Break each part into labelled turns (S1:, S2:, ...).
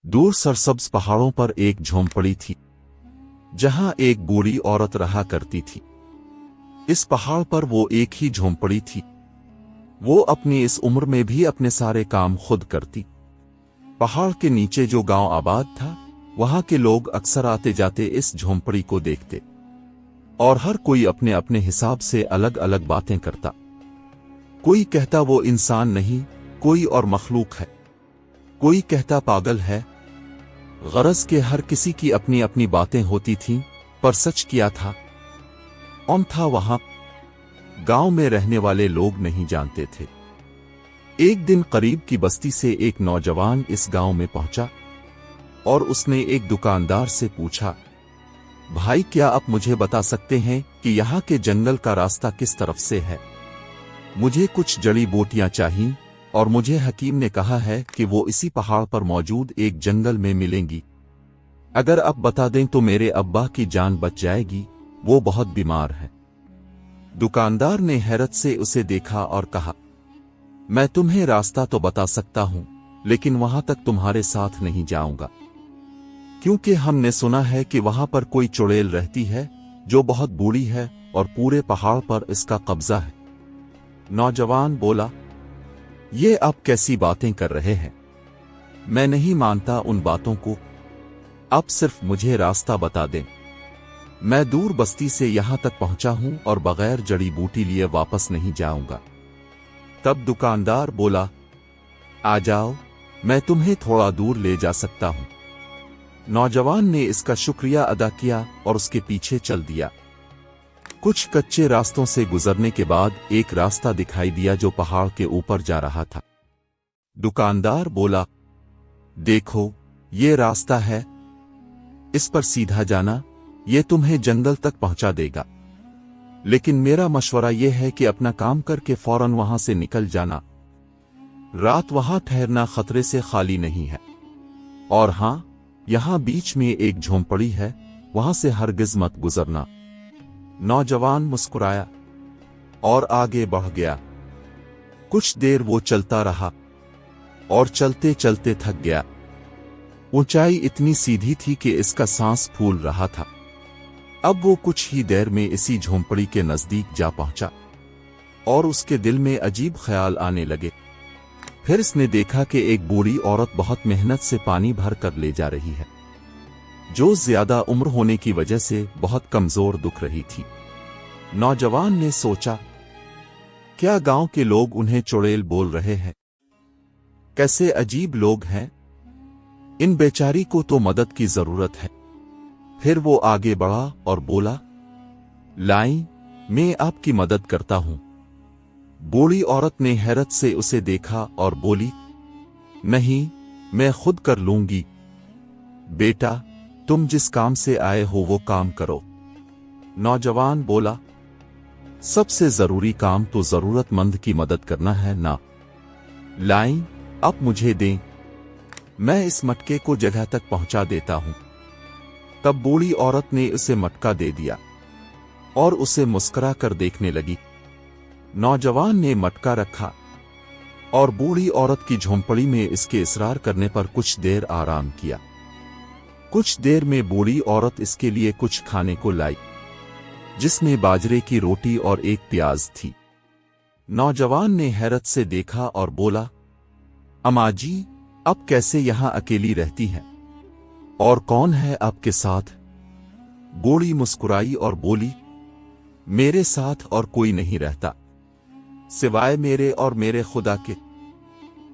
S1: दूर सरसब्ज पहाड़ों पर एक झोंपड़ी थी जहां एक बूढ़ी औरत रहा करती थी। इस पहाड़ पर वो एक ही झोंपड़ी थी। वो अपनी इस उम्र में भी अपने सारे काम खुद करती। पहाड़ के नीचे जो गांव आबाद था, वहां के लोग अक्सर आते जाते इस झोंपड़ी को देखते और हर कोई अपने अपने हिसाब से अलग अलग बातें करता। कोई कहता वो इंसान नहीं, कोई और मखलूक है, कोई कहता पागल है। गरज के हर किसी की अपनी अपनी बातें होती थीं, पर सच क्या था, कौन था वहां, गांव में रहने वाले लोग नहीं जानते थे। एक दिन करीब की बस्ती से एक नौजवान इस गांव में पहुंचा और उसने एक दुकानदार से पूछा, भाई क्या आप मुझे बता सकते हैं कि यहाँ के जंगल का रास्ता किस तरफ से है? मुझे कुछ जड़ी बूटियां चाहिए और मुझे हकीम ने कहा है कि वो इसी पहाड़ पर मौजूद एक जंगल में मिलेंगी। अगर आप बता दें तो मेरे अब्बा की जान बच जाएगी, वो बहुत बीमार है। दुकानदार ने हैरत से उसे देखा और कहा, मैं तुम्हें रास्ता तो बता सकता हूं, लेकिन वहां तक तुम्हारे साथ नहीं जाऊंगा, क्योंकि हमने सुना है कि वहां पर कोई चुड़ैल रहती है जो बहुत बूढ़ी है और पूरे पहाड़ पर इसका कब्जा है। नौजवान बोला, ये आप कैसी बातें कर रहे हैं? मैं नहीं मानता उन बातों को। आप सिर्फ मुझे रास्ता बता दें। मैं दूर बस्ती से यहां तक पहुंचा हूं और बगैर जड़ी बूटी लिए वापस नहीं जाऊंगा। तब दुकानदार बोला, आ जाओ, मैं तुम्हें थोड़ा दूर ले जा सकता हूं। नौजवान ने इसका शुक्रिया अदा किया और उसके पीछे चल दिया। कुछ कच्चे रास्तों से गुजरने के बाद एक रास्ता दिखाई दिया जो पहाड़ के ऊपर जा रहा था। दुकानदार बोला, देखो, ये रास्ता है, इस पर सीधा जाना, ये तुम्हें जंगल तक पहुंचा देगा। लेकिन मेरा मशवरा यह है कि अपना काम करके फौरन वहां से निकल जाना। रात वहां ठहरना खतरे से खाली नहीं है। और हां, यहां बीच में एक झोंपड़ी है, वहां से हरगिज मत गुजरना। नौजवान मुस्कुराया और आगे बढ़ गया। कुछ देर वो चलता रहा और चलते चलते थक गया। ऊंचाई इतनी सीधी थी कि इसका सांस फूल रहा था। अब वो कुछ ही देर में इसी झोंपड़ी के नजदीक जा पहुंचा और उसके दिल में अजीब ख्याल आने लगे। फिर इसने देखा कि एक बूढ़ी औरत बहुत मेहनत से पानी भर कर ले जा रही है, जो ज्यादा उम्र होने की वजह से बहुत कमजोर दिख रही थी। नौजवान ने सोचा, क्या गांव के लोग उन्हें चुड़ैल बोल रहे हैं? कैसे अजीब लोग हैं, इन बेचारी को तो मदद की जरूरत है। फिर वो आगे बढ़ा और बोला, लाई, मैं आपकी मदद करता हूं। बूढ़ी औरत ने हैरत से उसे देखा और बोली, नहीं, मैं खुद कर लूंगी। बेटा, तुम जिस काम से आए हो वो काम करो। नौजवान बोला, सबसे जरूरी काम तो जरूरतमंद की मदद करना है ना। लाई, आप मुझे दें, मैं इस मटके को जगह तक पहुंचा देता हूं। तब बूढ़ी औरत ने उसे मटका दे दिया और उसे मुस्कुरा कर देखने लगी। नौजवान ने मटका रखा और बूढ़ी औरत की झोंपड़ी में इसके इसरार करने पर कुछ देर आराम किया। कुछ देर में बूढ़ी औरत इसके लिए कुछ खाने को लाई, जिसमें बाजरे की रोटी और एक प्याज थी। नौजवान ने हैरत से देखा और बोला, अम्मा जी, अब कैसे यहां अकेली रहती हैं? और कौन है आपके साथ? बूढ़ी मुस्कुराई और बोली, मेरे साथ और कोई नहीं रहता, सिवाय मेरे और मेरे खुदा के।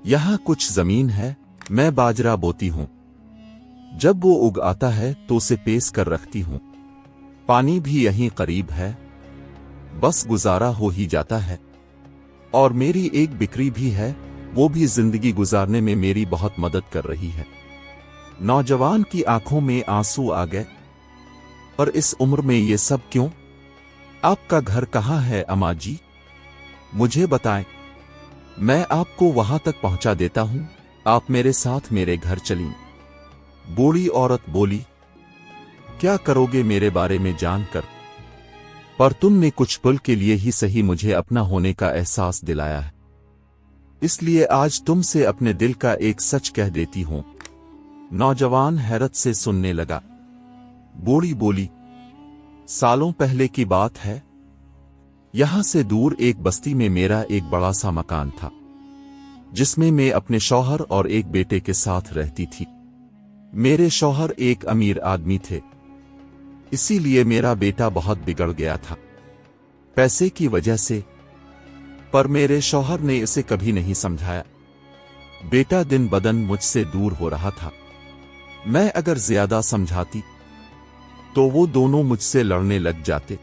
S1: यहां कुछ जमीन है, मैं बाजरा बोती हूं। जब वो उग आता है तो उसे पेस कर रखती हूं। पानी भी यहीं करीब है, बस गुजारा हो ही जाता है। और मेरी एक बिक्री भी है, वो भी जिंदगी गुजारने में मेरी बहुत मदद कर रही है। नौजवान की आंखों में आंसू आ गए। पर इस उम्र में ये सब क्यों? आपका घर कहाँ है अम्मा जी? मुझे बताएं, मैं आपको वहां तक पहुंचा देता हूं। आप मेरे साथ मेरे घर चलें। बूढ़ी औरत बोली, क्या करोगे मेरे बारे में जानकर? पर तुमने कुछ पल के लिए ही सही मुझे अपना होने का एहसास दिलाया है, इसलिए आज तुमसे अपने दिल का एक सच कह देती हूं। नौजवान हैरत से सुनने लगा। बूढ़ी बोली, सालों पहले की बात है। यहां से दूर एक बस्ती में मेरा एक बड़ा सा मकान था, जिसमें मैं अपने शौहर और एक बेटे के साथ रहती थी। मेरे शौहर एक अमीर आदमी थे, इसीलिए मेरा बेटा बहुत बिगड़ गया था पैसे की वजह से, पर मेरे शौहर ने इसे कभी नहीं समझाया। बेटा दिन बदन मुझसे दूर हो रहा था। मैं अगर ज्यादा समझाती तो वो दोनों मुझसे लड़ने लग जाते।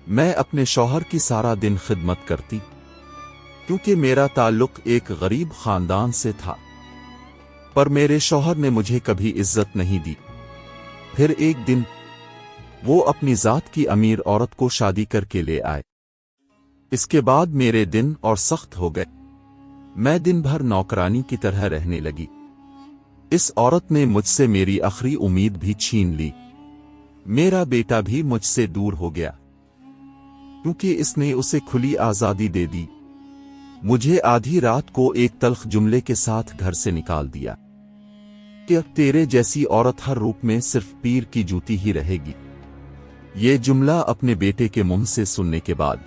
S1: मैं अपने शौहर की सारा दिन खिदमत करती, क्योंकि मेरा ताल्लुक एक गरीब खानदान से था, पर मेरे शौहर ने मुझे कभी इज्जत नहीं दी। फिर एक दिन वो अपनी जात की अमीर औरत को शादी करके ले आए। इसके बाद मेरे दिन और सख्त हो गए। मैं दिन भर नौकरानी की तरह रहने लगी। इस औरत ने मुझसे मेरी आखिरी उम्मीद भी छीन ली। मेरा बेटा भी मुझसे दूर हो गया, क्योंकि इसने उसे खुली आजादी दे दी। मुझे आधी रात को एक तल्ख जुमले के साथ घर से निकाल दिया कि अब तेरे जैसी औरत हर रूप में सिर्फ पीर की जूती ही रहेगी। ये जुमला अपने बेटे के मुंह से सुनने के बाद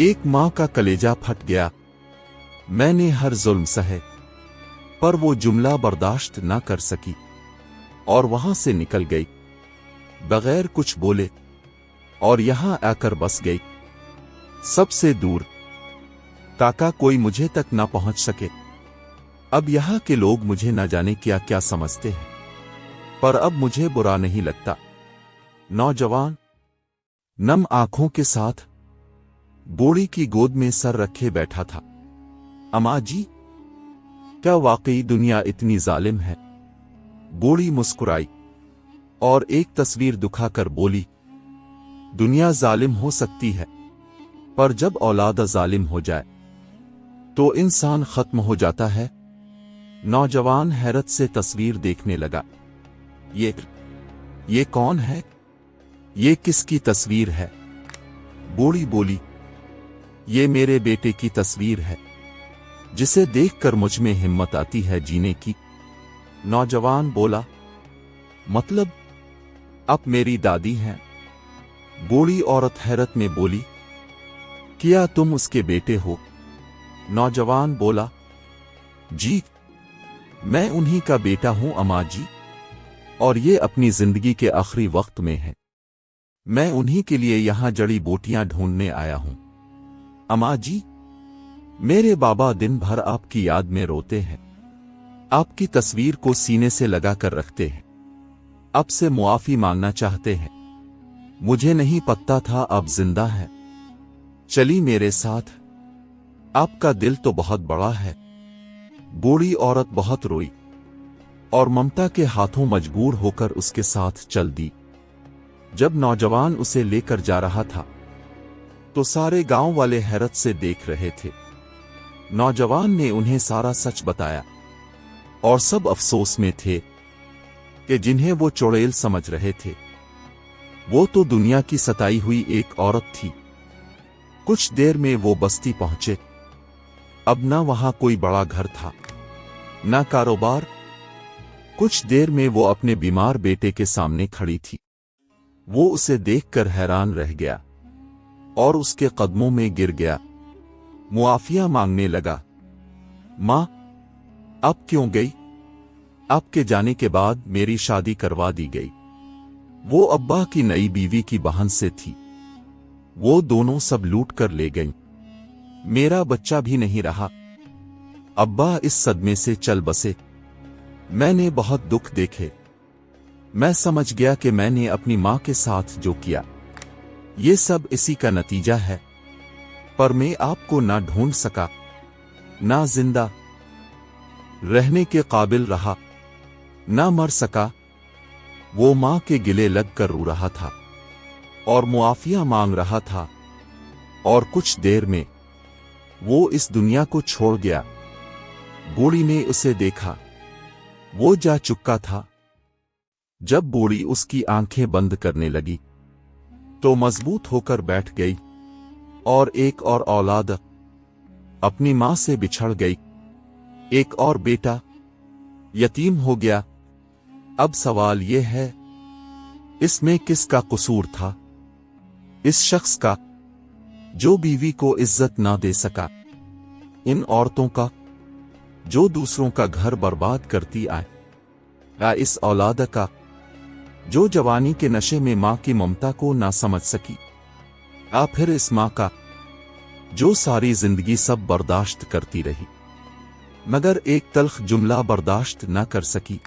S1: एक मां का कलेजा फट गया। मैंने हर जुल्म सहे, पर वो जुमला बर्दाश्त ना कर सकी और वहां से निकल गई बगैर कुछ बोले, और यहां आकर बस गई, सबसे दूर, ताकि कोई मुझे तक ना पहुंच सके। अब यहां के लोग मुझे न जाने क्या क्या समझते हैं, पर अब मुझे बुरा नहीं लगता। नौजवान नम आंखों के साथ बूढ़ी की गोद में सर रखे बैठा था। अम्मा जी, क्या वाकई दुनिया इतनी जालिम है? बूढ़ी मुस्कुराई और एक तस्वीर दिखाकर बोली, दुनिया जालिम हो सकती है, पर जब औलाद जालिम हो जाए तो इंसान खत्म हो जाता है। नौजवान हैरत से तस्वीर देखने लगा। ये कौन है? ये किसकी तस्वीर है? बूढ़ी बोली, ये मेरे बेटे की तस्वीर है, जिसे देखकर मुझ में हिम्मत आती है जीने की। नौजवान बोला, मतलब आप मेरी दादी हैं? बूढ़ी औरत हैरत में बोली, क्या तुम उसके बेटे हो? नौजवान बोला, जी, मैं उन्हीं का बेटा हूं अम्मा जी, और ये अपनी जिंदगी के आखिरी वक्त में है। मैं उन्हीं के लिए यहां जड़ी बूटियां ढूंढने आया हूं। अम्मा जी, मेरे बाबा दिन भर आपकी याद में रोते हैं, आपकी तस्वीर को सीने से लगा कर रखते हैं, आपसे मुआफी मांगना चाहते हैं। मुझे नहीं पता था आप जिंदा हैं। चली मेरे साथ, आपका दिल तो बहुत बड़ा है। बूढ़ी औरत बहुत रोई और ममता के हाथों मजबूर होकर उसके साथ चल दी। जब नौजवान उसे लेकर जा रहा था तो सारे गांव वाले हैरत से देख रहे थे। नौजवान ने उन्हें सारा सच बताया और सब अफसोस में थे कि जिन्हें वो चुड़ैल समझ रहे थे, वो तो दुनिया की सताई हुई एक औरत थी। कुछ देर में वो बस्ती पहुंचे। अब न वहां कोई बड़ा घर था, न कारोबार। कुछ देर में वो अपने बीमार बेटे के सामने खड़ी थी। वो उसे देखकर हैरान रह गया और उसके कदमों में गिर गया। मुआफिया मांगने लगा, मां, अब क्यों गई? आपके जाने के बाद मेरी शादी करवा दी गई। वो अब्बा की नई बीवी की बहन से थी। वो दोनों सब लूट कर ले गईं। मेरा बच्चा भी नहीं रहा। अब्बा इस सदमे से चल बसे। मैंने बहुत दुख देखे। मैं समझ गया कि मैंने अपनी मां के साथ जो किया, ये सब इसी का नतीजा है। पर मैं आपको ना ढूंढ सका, ना जिंदा रहने के काबिल रहा, ना मर सका। वो मां के गिले लगकर रो रहा था और मुआफिया मांग रहा था, और कुछ देर में वो इस दुनिया को छोड़ गया। बूढ़ी ने उसे देखा, वो जा चुका था। जब बूढ़ी उसकी आंखें बंद करने लगी तो मजबूत होकर बैठ गई, और एक और औलाद अपनी मां से बिछड़ गई। एक और बेटा यतीम हो गया। अब सवाल ये है, इसमें किसका कसूर था? इस शख्स का जो बीवी को इज्जत ना दे सका, इन औरतों का जो दूसरों का घर बर्बाद करती आए, या इस औलाद का जो जवानी के नशे में मां की ममता को ना समझ सकी, या फिर इस मां का जो सारी जिंदगी सब बर्दाश्त करती रही मगर एक तल्ख जुमला बर्दाश्त ना कर सकी।